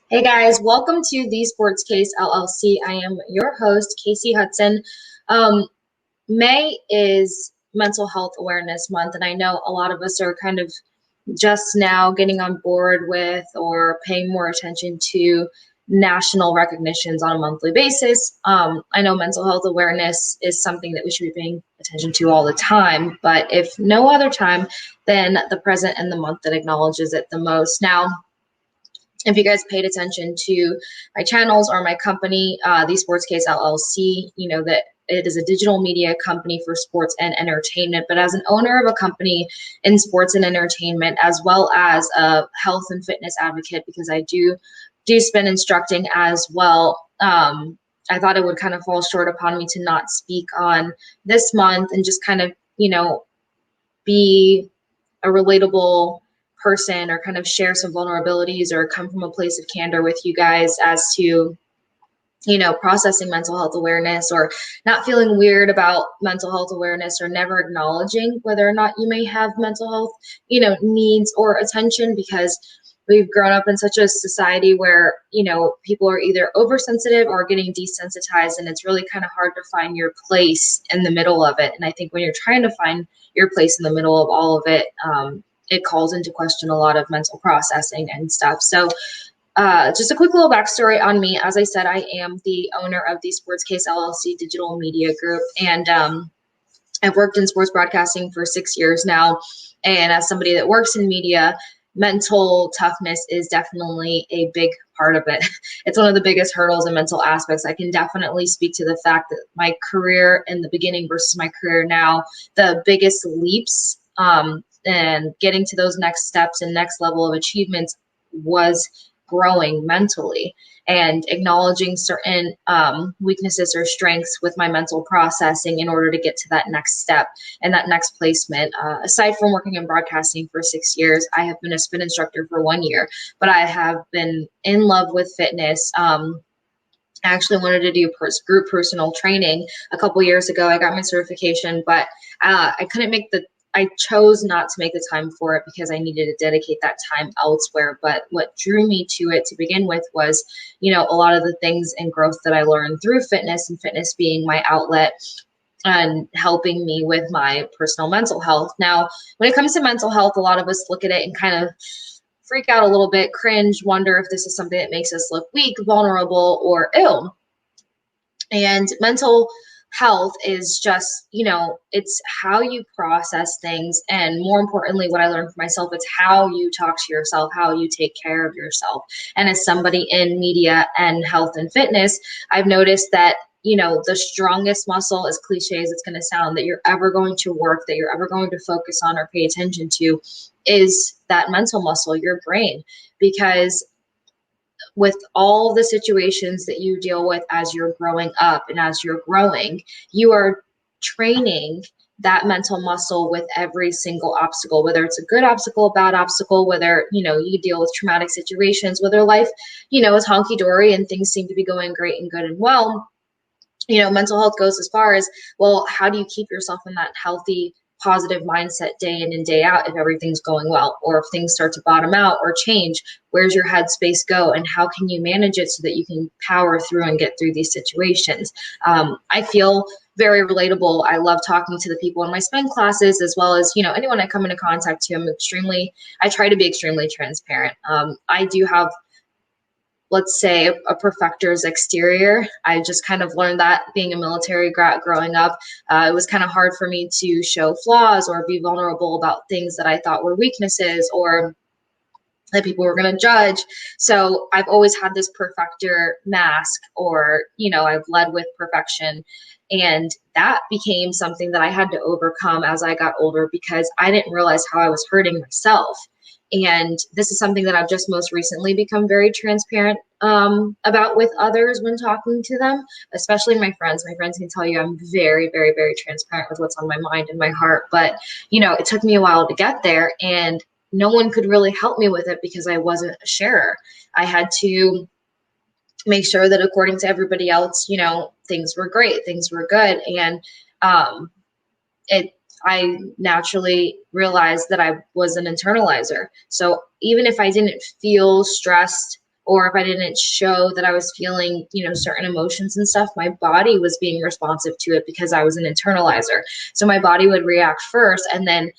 Hey guys, welcome to the Sports Case LLC. I am your host, Casey Hudson. Um, May is Mental Health Awareness Month, and I know a lot of us are kind of just now getting on board with or paying more attention to national recognitions on a monthly basis. I know mental health awareness is something that we should be paying attention to all the time, but if no other time, then the present and the month that acknowledges it the most. Now, if you guys paid attention to my channels or my company, the Sports Case LLC, you know that it is a digital media company for sports and entertainment. But as an owner of a company in sports and entertainment, as well as a health and fitness advocate, because I do spend instructing as well. I thought it would kind of fall short upon me to not speak on this month and just kind of, be a relatable person or kind of share some vulnerabilities or come from a place of candor with you guys as to processing mental health awareness or not feeling weird about mental health awareness or never acknowledging whether or not you may have mental health needs or attention, because we've grown up in such a society where people are either oversensitive or getting desensitized, and it's really kind of hard to find your place in the middle of it. And I think when you're trying to find your place in the middle of all of it, it calls into question a lot of mental processing and stuff. So just a quick little backstory on me. As I said, I am the owner of the Sports Case LLC Digital Media Group, and I've worked in sports broadcasting for 6 years now. And as somebody that works in media, mental toughness is definitely a big part of it. It's one of the biggest hurdles and mental aspects. I can definitely speak to the fact that my career in the beginning versus my career now, the biggest leaps and getting to those next steps and next level of achievements was growing mentally and acknowledging certain weaknesses or strengths with my mental processing in order to get to that next step and that next placement. Aside from working in broadcasting for 6 years, I have been a spin instructor for 1 year, but I have been in love with fitness. I actually wanted to do group personal training a couple years ago. I got my certification, but I chose not to make the time for it because I needed to dedicate that time elsewhere. But what drew me to it to begin with was, a lot of the things and growth that I learned through fitness, and fitness being my outlet and helping me with my personal mental health. Now, when it comes to mental health, a lot of us look at it and kind of freak out a little bit, cringe, wonder if this is something that makes us look weak, vulnerable, or ill. And mental health is just, it's how you process things. And more importantly, what I learned for myself, it's how you talk to yourself, how you take care of yourself. And as somebody in media and health and fitness, I've noticed that the strongest muscle, as cliche as it's going to sound, that you're ever going to work, that you're ever going to focus on or pay attention to is that mental muscle, your brain. Because with all the situations that you deal with as you're growing up and as you're growing, you are training that mental muscle with every single obstacle, whether it's a good obstacle, a bad obstacle, whether, you deal with traumatic situations, whether life, is honky-dory and things seem to be going great and good and well. Mental health goes as far as, well, how do you keep yourself in that healthy, positive mindset day in and day out if everything's going well, or if things start to bottom out or change? Where's your headspace go, and how can you manage it so that you can power through and get through these situations? I feel very relatable. I love talking to the people in my spin classes, as well as, anyone I come into contact to. I try to be extremely transparent. I do have, let's say, a perfecter's exterior. I just kind of learned that being a military grad growing up. It was kind of hard for me to show flaws or be vulnerable about things that I thought were weaknesses or that people were going to judge. So I've always had this perfecter mask, or, I've led with perfection. And that became something that I had to overcome as I got older, because I didn't realize how I was hurting myself. And this is something that I've just most recently become very transparent about with others when talking to them, especially my friends. My friends can tell you I'm very, very, very transparent with what's on my mind and my heart. But, it took me a while to get there, and no one could really help me with it because I wasn't a sharer. I had to make sure that according to everybody else, things were great, things were good. And I naturally realized that I was an internalizer. So even if I didn't feel stressed or if I didn't show that I was feeling, certain emotions and stuff, my body was being responsive to it because I was an internalizer. So my body would react first. And then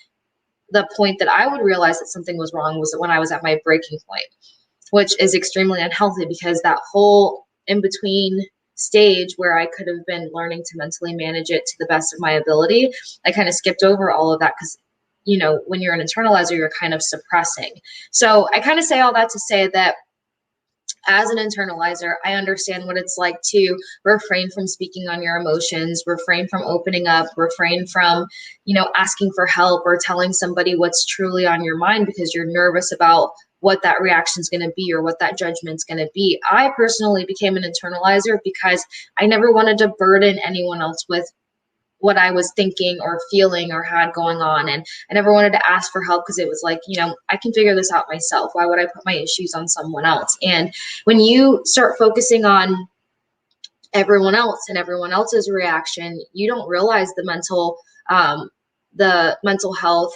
the point that I would realize that something was wrong was when I was at my breaking point, which is extremely unhealthy, because that whole in between stage where I could have been learning to mentally manage it to the best of my ability, I kind of skipped over all of that because, when you're an internalizer, you're kind of suppressing. So I kind of say all that to say that as an internalizer, I understand what it's like to refrain from speaking on your emotions, refrain from opening up, refrain from, asking for help or telling somebody what's truly on your mind because you're nervous about what that reaction is going to be or what that judgment's going to be. I personally became an internalizer because I never wanted to burden anyone else with what I was thinking or feeling or had going on. And I never wanted to ask for help because it was like, I can figure this out myself. Why would I put my issues on someone else? And when you start focusing on everyone else and everyone else's reaction, you don't realize the mental health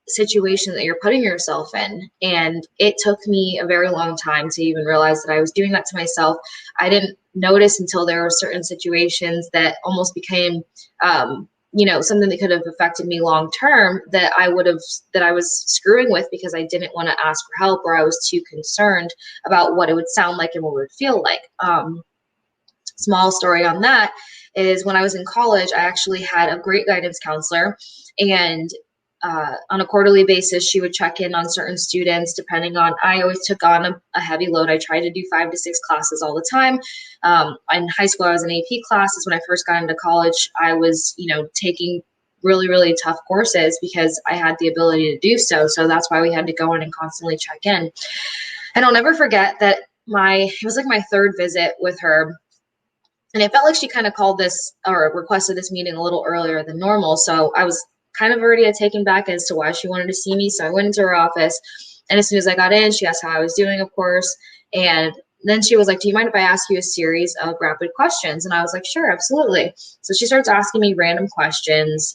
situation that you're putting yourself in. And it took me a very long time to even realize that I was doing that to myself. I didn't notice until there were certain situations that almost became something that could have affected me long term, that I was screwing with because I didn't want to ask for help, or I was too concerned about what it would sound like and what it would feel like. Small story on that is when I was in college, I actually had a great guidance counselor, and on a quarterly basis, she would check in on certain students depending on, I always took on a heavy load. I tried to do 5 to 6 classes all the time. In high school, I was in AP classes. When I first got into college, I was, taking really, really tough courses because I had the ability to do so. So that's why we had to go in and constantly check in. And I'll never forget that it was like my third visit with her. And it felt like she kind of called this or requested this meeting a little earlier than normal. So I was kind of already taken back as to why she wanted to see me. So I went into her office, and as soon as I got in, she asked how I was doing, of course. And then she was like, "Do you mind if I ask you a series of rapid questions?" And I was like, "Sure, absolutely." So she starts asking me random questions,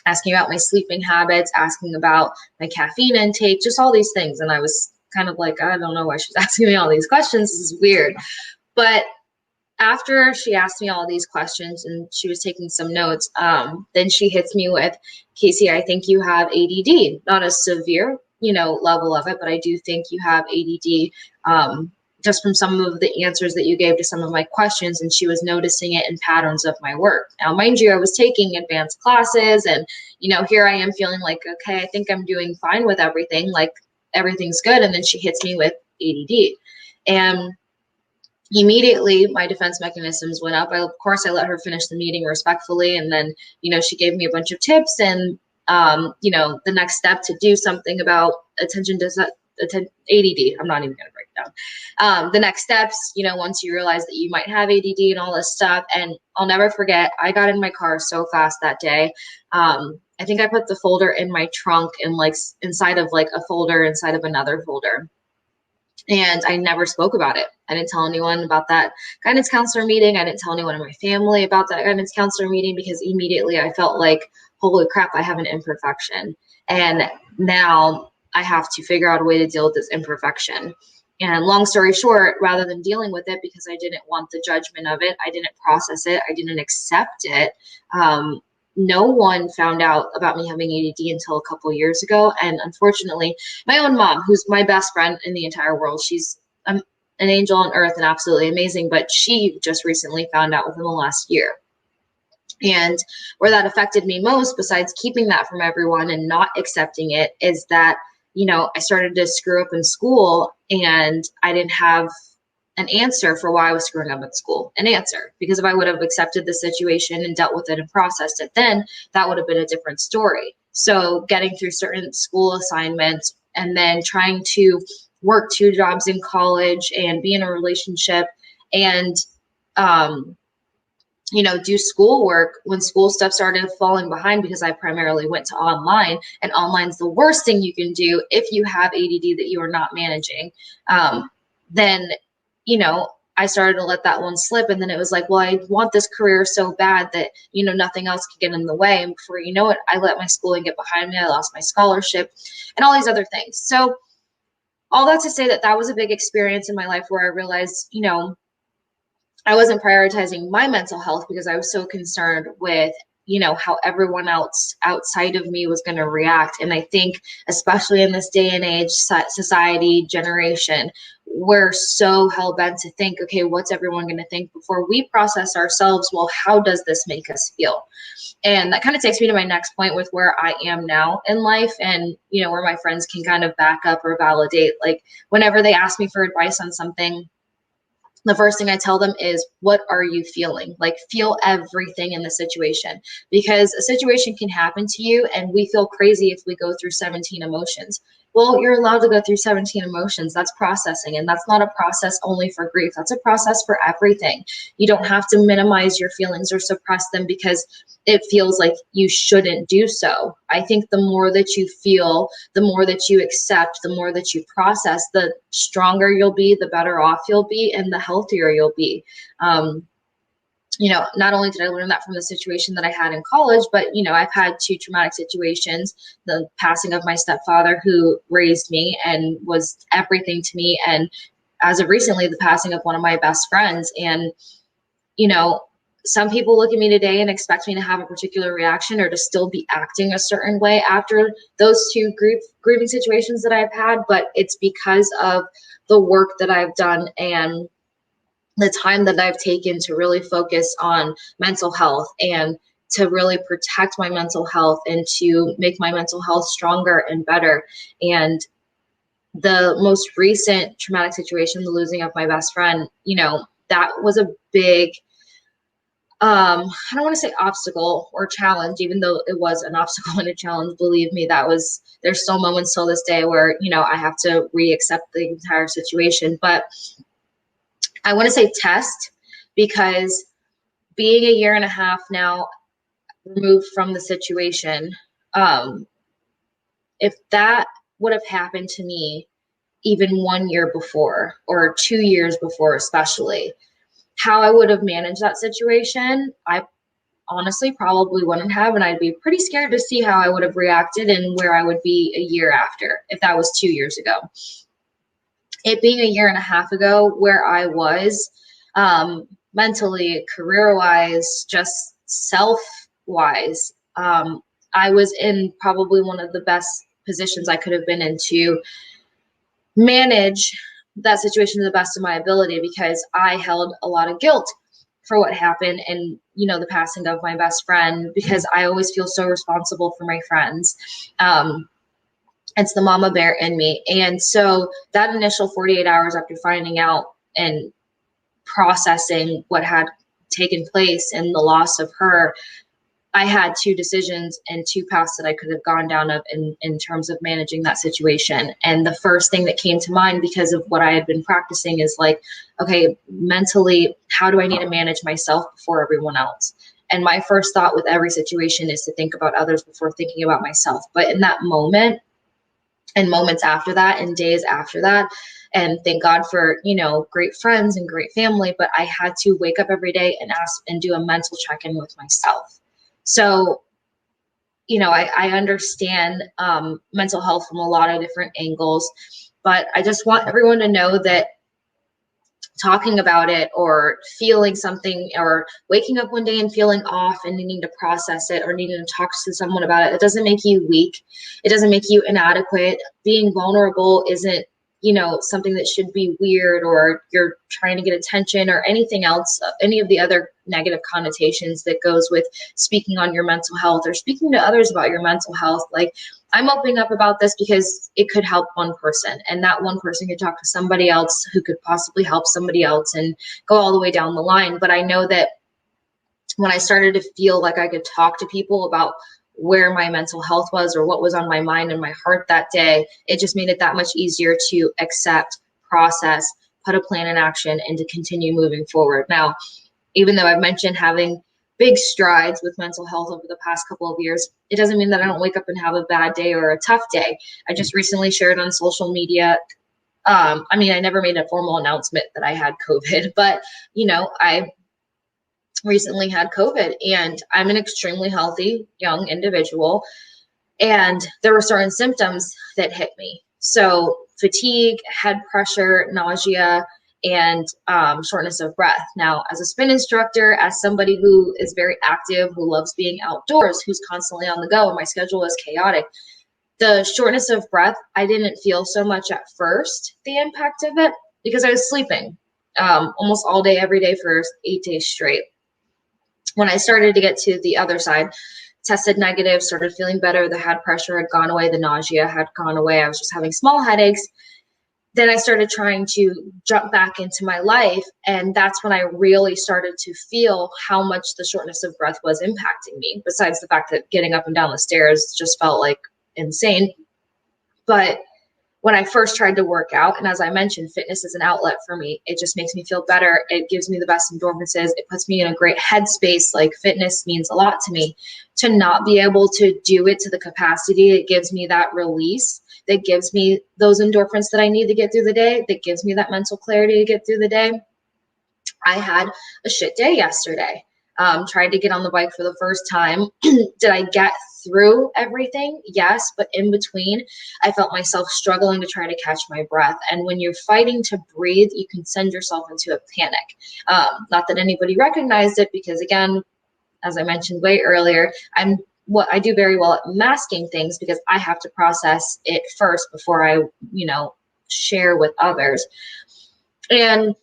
asking about my sleeping habits, asking about my caffeine intake, just all these things. And I was kind of like, I don't know why she's asking me all these questions. This is weird. But after she asked me all these questions and she was taking some notes, then she hits me with, "Casey, I think you have ADD, not a severe, level of it, but I do think you have ADD, just from some of the answers that you gave to some of my questions." And she was noticing it in patterns of my work. Now, mind you, I was taking advanced classes, and, here I am feeling like, okay, I think I'm doing fine with everything. Like, everything's good. And then she hits me with ADD. And immediately my defense mechanisms went up. Of course, I let her finish the meeting respectfully. And then, she gave me a bunch of tips and, the next step to do something about ADD. I'm not even going to break it down. The next steps, once you realize that you might have ADD and all this stuff. And I'll never forget, I got in my car so fast that day. I think I put the folder in my trunk and like inside of like a folder inside of another folder. And I never spoke about it. I didn't tell anyone about that guidance counselor meeting. I didn't tell anyone in my family about that guidance counselor meeting because immediately I felt like, holy crap, I have an imperfection. And now I have to figure out a way to deal with this imperfection. And long story short, rather than dealing with it because I didn't want the judgment of it, I didn't process it, I didn't accept it. No one found out about me having ADD until a couple years ago. And unfortunately, my own mom, who's my best friend in the entire world, she's an angel on earth and absolutely amazing, but she just recently found out within the last year. And where that affected me most, besides keeping that from everyone and not accepting it, is that, I started to screw up in school and I didn't have an answer for why I was screwing up at school, an answer. Because if I would have accepted the situation and dealt with it and processed it, then that would have been a different story. So getting through certain school assignments and then trying to work 2 jobs in college and be in a relationship and, do schoolwork when school stuff started falling behind because I primarily went to online, and online's the worst thing you can do if you have ADD that you are not managing. Then I started to let that one slip. And then it was like, well, I want this career so bad that, nothing else could get in the way. And before you know it, I let my schooling get behind me. I lost my scholarship and all these other things. So all that to say that that was a big experience in my life where I realized, I wasn't prioritizing my mental health because I was so concerned with, how everyone else outside of me was going to react. And I think, especially in this day and age, society, generation, we're so hell bent to think, okay, what's everyone going to think before we process ourselves? Well, how does this make us feel? And that kind of takes me to my next point with where I am now in life, and, where my friends can kind of back up or validate. Like, whenever they ask me for advice on something, the first thing I tell them is, what are you feeling? Like, feel everything in the situation, because a situation can happen to you and we feel crazy if we go through 17 emotions. Well, you're allowed to go through 17 emotions. That's processing. And that's not a process only for grief. That's a process for everything. You don't have to minimize your feelings or suppress them because it feels like you shouldn't do so. I think the more that you feel, the more that you accept, the more that you process, the stronger you'll be, the better off you'll be, and the healthier you'll be. Not only did I learn that from the situation that I had in college, but, I've had two traumatic situations: the passing of my stepfather, who raised me and was everything to me, and as of recently, the passing of one of my best friends. And, some people look at me today and expect me to have a particular reaction or to still be acting a certain way after those two grieving situations that I've had, but it's because of the work that I've done and the time that I've taken to really focus on mental health and to really protect my mental health and to make my mental health stronger and better. And the most recent traumatic situation, the losing of my best friend, that was a big, I don't want to say obstacle or challenge, even though it was an obstacle and a challenge. Believe me, there's still moments till this day where, I have to re-accept the entire situation. But I want to say test, because being a year and a half now removed from the situation, if that would have happened to me even 1 year before or 2 years before, especially, how I would have managed that situation, I honestly probably wouldn't have. And I'd be pretty scared to see how I would have reacted and where I would be a year after if that was 2 years ago. It being a year and a half ago, where I was mentally, career-wise, just self-wise, I was in probably one of the best positions I could have been in to manage that situation to the best of my ability, because I held a lot of guilt for what happened and, the passing of my best friend, because I always feel so responsible for my friends. It's the mama bear in me. And so that initial 48 hours after finding out and processing what had taken place and the loss of her, I had two decisions and two paths that I could have gone down of in terms of managing that situation. And the first thing that came to mind, because of what I had been practicing, is like, okay, mentally, how do I need to manage myself before everyone else? And my first thought with every situation is to think about others before thinking about myself. But in that moment, and moments after that, and days after that, and thank God for, great friends and great family, but I had to wake up every day and ask and do a mental check-in with myself. So, I understand mental health from a lot of different angles, but I just want everyone to know that talking about it or feeling something or waking up one day and feeling off and needing to process it or needing to talk to someone about it, it doesn't make you weak. It doesn't make you inadequate. Being vulnerable isn't, something that should be weird or you're trying to get attention or anything else, any of the other negative connotations that goes with speaking on your mental health or speaking to others about your mental health. Like, I'm opening up about this because it could help one person, and that one person could talk to somebody else who could possibly help somebody else and go all the way down the line. But I know that when I started to feel like I could talk to people about where my mental health was or what was on my mind and my heart that day, it just made it that much easier to accept, process, put a plan in action, and to continue moving forward. Now, even though I've mentioned having big strides with mental health over the past couple of years, it doesn't mean that I don't wake up and have a bad day or a tough day. I just recently shared on social media. I never made a formal announcement that I had COVID, but, I recently had COVID, and I'm an extremely healthy young individual. And there were certain symptoms that hit me. So fatigue, head pressure, nausea, and shortness of breath. Now, as a spin instructor, as somebody who is very active, who loves being outdoors, who's constantly on the go, and my schedule is chaotic, the shortness of breath, I didn't feel so much at first, the impact of it, because I was sleeping almost all day, every day for 8 days straight. When I started to get to the other side, tested negative, started feeling better, the head pressure had gone away, the nausea had gone away, I was just having small headaches. Then I started trying to jump back into my life, and that's when I really started to feel how much the shortness of breath was impacting me, besides the fact that getting up and down the stairs just felt like insane. But when I first tried to work out, and as I mentioned, fitness is an outlet for me. It just makes me feel better. It gives me the best endorphins. It puts me in a great headspace. Like, fitness means a lot to me. To not be able to do it to the capacity, it gives me that release, that gives me those endorphins that I need to get through the day, that gives me that mental clarity to get through the day. I had a shit day yesterday. Tried to get on the bike for the first time. Did I get through everything? Yes, but in between, I felt myself struggling to try to catch my breath. And when you're fighting to breathe, you can send yourself into a panic. Not that anybody recognized it, because again, as I mentioned way earlier, I do very well at masking things, because I have to process it first before I, share with others. And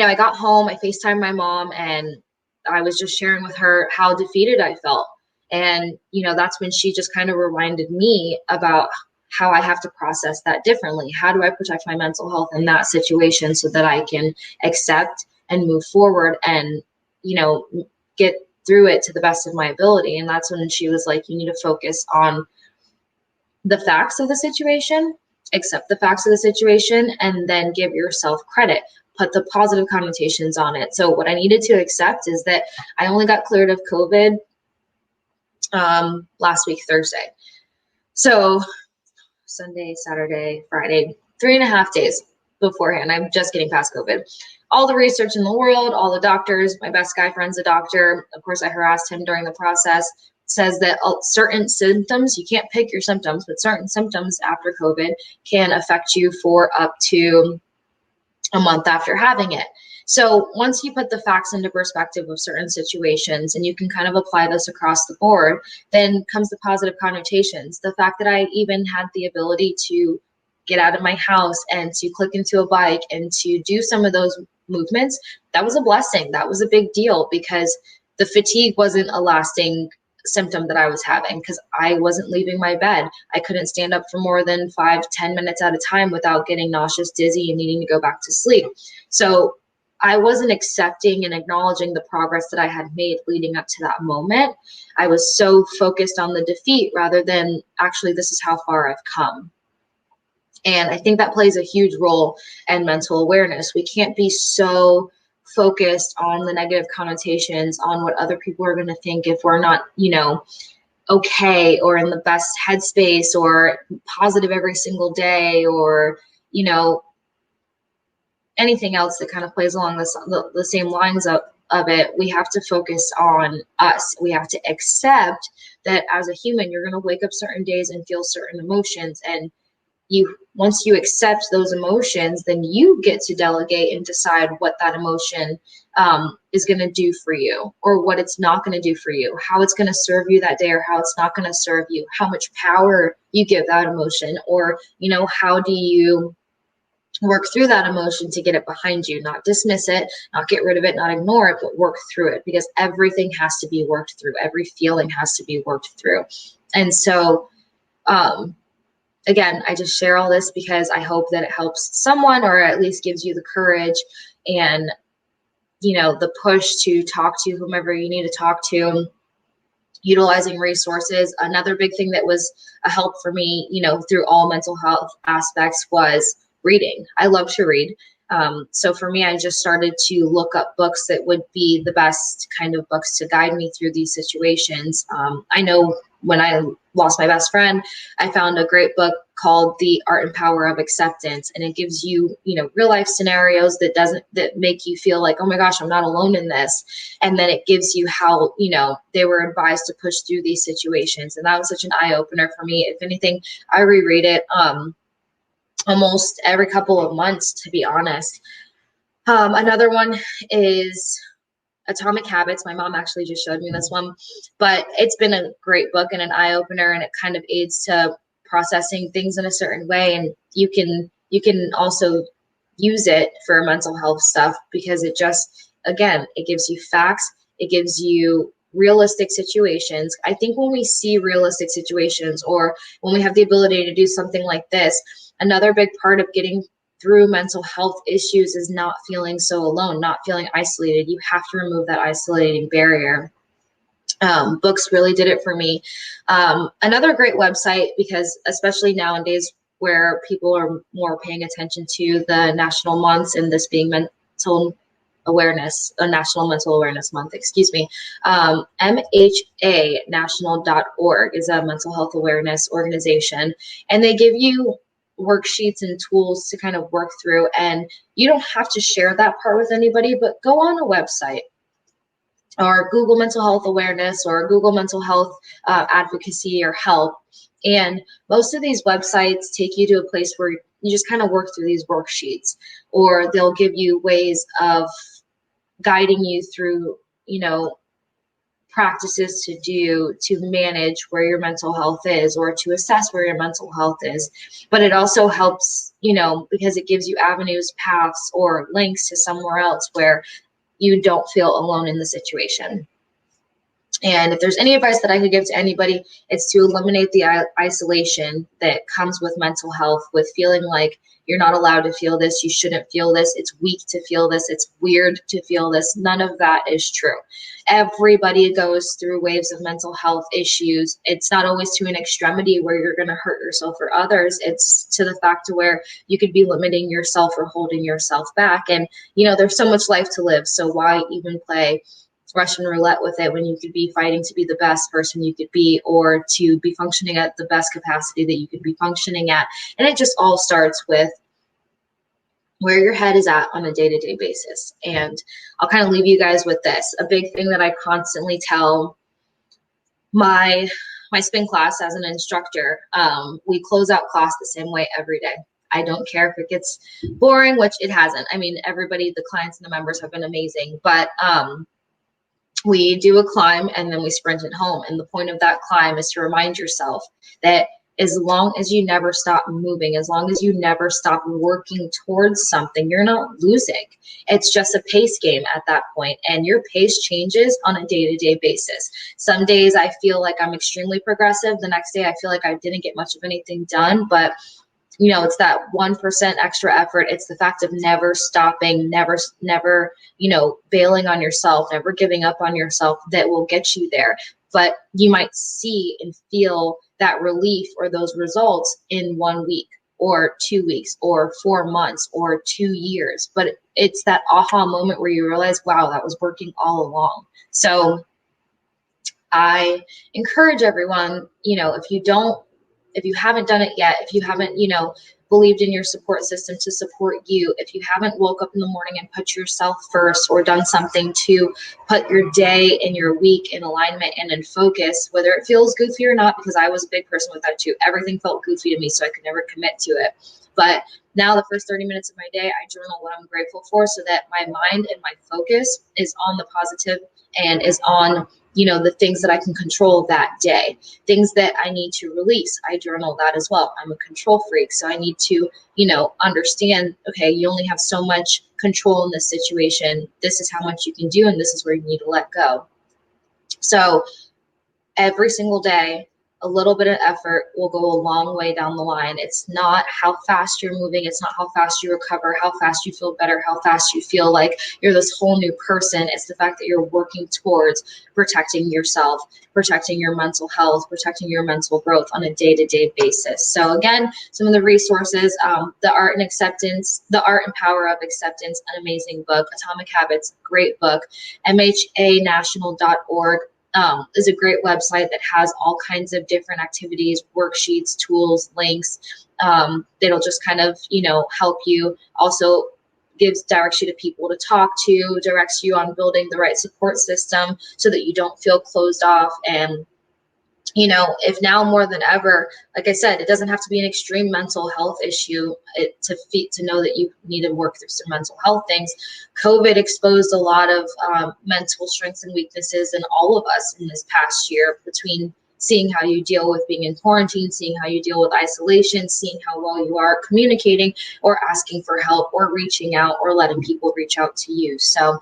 I got home, I FaceTimed my mom, and I was just sharing with her how defeated I felt. And, that's when she just kind of reminded me about how I have to process that differently. How do I protect my mental health in that situation so that I can accept and move forward and, get through it to the best of my ability? And that's when she was like, you need to focus on the facts of the situation, accept the facts of the situation, and then give yourself credit. Put the positive connotations on it. So what I needed to accept is that I only got cleared of COVID last week, Thursday. So Sunday, Saturday, Friday, 3.5 days beforehand. I'm just getting past COVID. All the research in the world, all the doctors, my best guy friend's a doctor. Of course, I harassed him during the process. Says that certain symptoms, you can't pick your symptoms, but certain symptoms after COVID can affect you for up to a month after having it. So once you put the facts into perspective of certain situations, and you can kind of apply this across the board, then comes the positive connotations. The fact that I even had the ability to get out of my house and to click into a bike and to do some of those movements, that was a blessing. That was a big deal, because the fatigue wasn't a lasting symptom that I was having, because I wasn't leaving my bed. I couldn't stand up for more than 5-10 minutes at a time without getting nauseous, dizzy, and needing to go back to sleep. So I wasn't accepting and acknowledging the progress that I had made leading up to that moment. I was so focused on the defeat rather than actually, this is how far I've come. And I think that plays a huge role in mental awareness. We can't be so focused on the negative connotations, on what other people are going to think if we're not, okay, or in the best headspace, or positive every single day, or, anything else that kind of plays along the same lines of it. We have to focus on us. We have to accept that as a human, you're going to wake up certain days and feel certain emotions. And once you accept those emotions, then you get to delegate and decide what that emotion is going to do for you, or what it's not going to do for you, how it's going to serve you that day, or how it's not going to serve you, how much power you give that emotion, or, how do you work through that emotion to get it behind you, not dismiss it, not get rid of it, not ignore it, but work through it, because everything has to be worked through. Every feeling has to be worked through. And so, again, I just share all this because I hope that it helps someone, or at least gives you the courage and, the push to talk to whomever you need to talk to, utilizing resources. Another big thing that was a help for me, through all mental health aspects, was reading. I love to read. So for me, I just started to look up books that would be the best kind of books to guide me through these situations. I know when I lost my best friend, I found a great book called The Art and Power of Acceptance. And it gives you, real life scenarios that make you feel like, oh my gosh, I'm not alone in this. And then it gives you how, they were advised to push through these situations. And that was such an eye opener for me. If anything, I reread it. almost every couple of months, to be honest. Another one is Atomic Habits. My mom actually just showed me this one, but it's been a great book and an eye opener, and it kind of aids to processing things in a certain way. And you can also use it for mental health stuff, because it just, again, it gives you facts, it gives you realistic situations. I think when we see realistic situations, or when we have the ability to do something like this, another big part of getting through mental health issues is not feeling so alone, not feeling isolated. You have to remove that isolating barrier. Books really did it for me. Another great website, because especially nowadays where people are more paying attention to the national months, and this being mental awareness, a National Mental Awareness Month, excuse me, MHAnational.org is a mental health awareness organization, and they give you worksheets and tools to kind of work through. And you don't have to share that part with anybody, but go on a website or Google mental health awareness or Google mental health advocacy or help. And most of these websites take you to a place where you just kind of work through these worksheets, or they'll give you ways of guiding you through, practices to do to manage where your mental health is, or to assess where your mental health is. But it also helps, because it gives you avenues, paths, or links to somewhere else where you don't feel alone in the situation. And if there's any advice that I could give to anybody, it's to eliminate the isolation that comes with mental health, with feeling like you're not allowed to feel this, you shouldn't feel this, it's weak to feel this, it's weird to feel this. None of that is true. Everybody goes through waves of mental health issues. It's not always to an extremity where you're going to hurt yourself or others. It's to the fact to where you could be limiting yourself or holding yourself back. And, there's so much life to live. So why even play Russian roulette with it when you could be fighting to be the best person you could be, or to be functioning at the best capacity that you could be functioning at? And it just all starts with where your head is at on a day-to-day basis. And I'll kind of leave you guys with this. A big thing that I constantly tell my spin class as an instructor, we close out class the same way every day. I don't care if it gets boring, which it hasn't. I mean, everybody, the clients and the members have been amazing, but we do a climb and then we sprint it home. And the point of that climb is to remind yourself that as long as you never stop moving, as long as you never stop working towards something, you're not losing. It's just a pace game at that point, and your pace changes on a day-to-day basis. Some days I feel like I'm extremely progressive. The next day I feel like I didn't get much of anything done, but it's that 1% extra effort. It's the fact of never stopping, never, bailing on yourself, never giving up on yourself that will get you there. But you might see and feel that relief or those results in 1 week or 2 weeks or 4 months or 2 years. But it's that aha moment where you realize, wow, that was working all along. So I encourage everyone, if you haven't done it yet, if you haven't, believed in your support system to support you, if you haven't woke up in the morning and put yourself first, or done something to put your day and your week in alignment and in focus, whether it feels goofy or not, because I was a big person with that too. Everything felt goofy to me, so I could never commit to it. But now the first 30 minutes of my day, I journal what I'm grateful for, so that my mind and my focus is on the positive and is on the things that I can control that day, things that I need to release. I journal that as well. I'm a control freak. So I need to, understand, okay, you only have so much control in this situation. This is how much you can do, and this is where you need to let go. So every single day, a little bit of effort will go a long way down the line. It's not how fast you're moving. It's not how fast you recover, how fast you feel better, how fast you feel like you're this whole new person. It's the fact that you're working towards protecting yourself, protecting your mental health, protecting your mental growth on a day-to-day basis. So again, some of the resources, The Art and Power of Acceptance, an amazing book. Atomic Habits, great book. MHAnational.org. Is a great website that has all kinds of different activities, worksheets, tools, links. That'll just kind of, help you. Also directs you to people to talk to, directs you on building the right support system so that you don't feel closed off and you know, if now more than ever, like I said, it doesn't have to be an extreme mental health issue to know that you need to work through some mental health things. COVID exposed a lot of mental strengths and weaknesses in all of us in this past year, between seeing how you deal with being in quarantine, seeing how you deal with isolation, seeing how well you are communicating or asking for help or reaching out or letting people reach out to you. So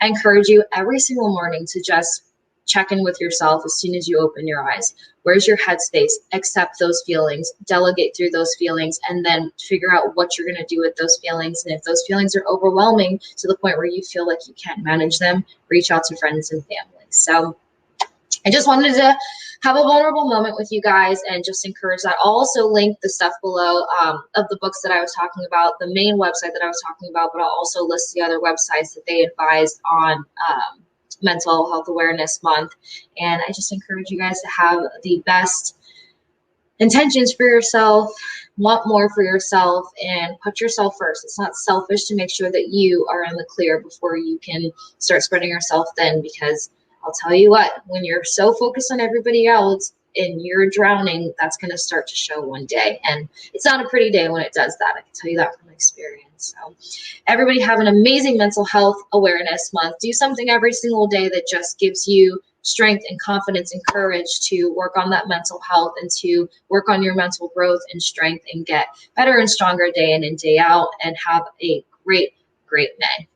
I encourage you every single morning to just check in with yourself as soon as you open your eyes. Where's your headspace? Accept those feelings, delegate through those feelings, and then figure out what you're going to do with those feelings. And if those feelings are overwhelming to the point where you feel like you can't manage them, reach out to friends and family. So I just wanted to have a vulnerable moment with you guys and just encourage that. I'll also link the stuff below of the books that I was talking about, the main website that I was talking about, but I'll also list the other websites that they advised on Mental Health Awareness Month. And I just encourage you guys to have the best intentions for yourself, want more for yourself, and put yourself first. It's not selfish to make sure that you are in the clear before you can start spreading yourself thin, because I'll tell you what, when you're so focused on everybody else and you're drowning, that's going to start to show one day. And it's not a pretty day when it does that. I can tell you that from experience. So everybody have an amazing Mental Health Awareness Month. Do something every single day that just gives you strength and confidence and courage to work on that mental health and to work on your mental growth and strength and get better and stronger day in and day out, and have a great, great day.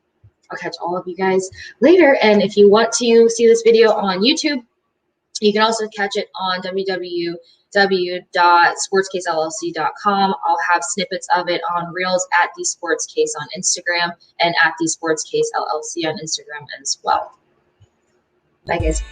I'll catch all of you guys later. And if you want to see this video on YouTube, you can also catch it on www.sportscasellc.com. I'll have snippets of it on Reels at The Sports Case on Instagram and at The Sports Case LLC on Instagram as well. Bye, guys.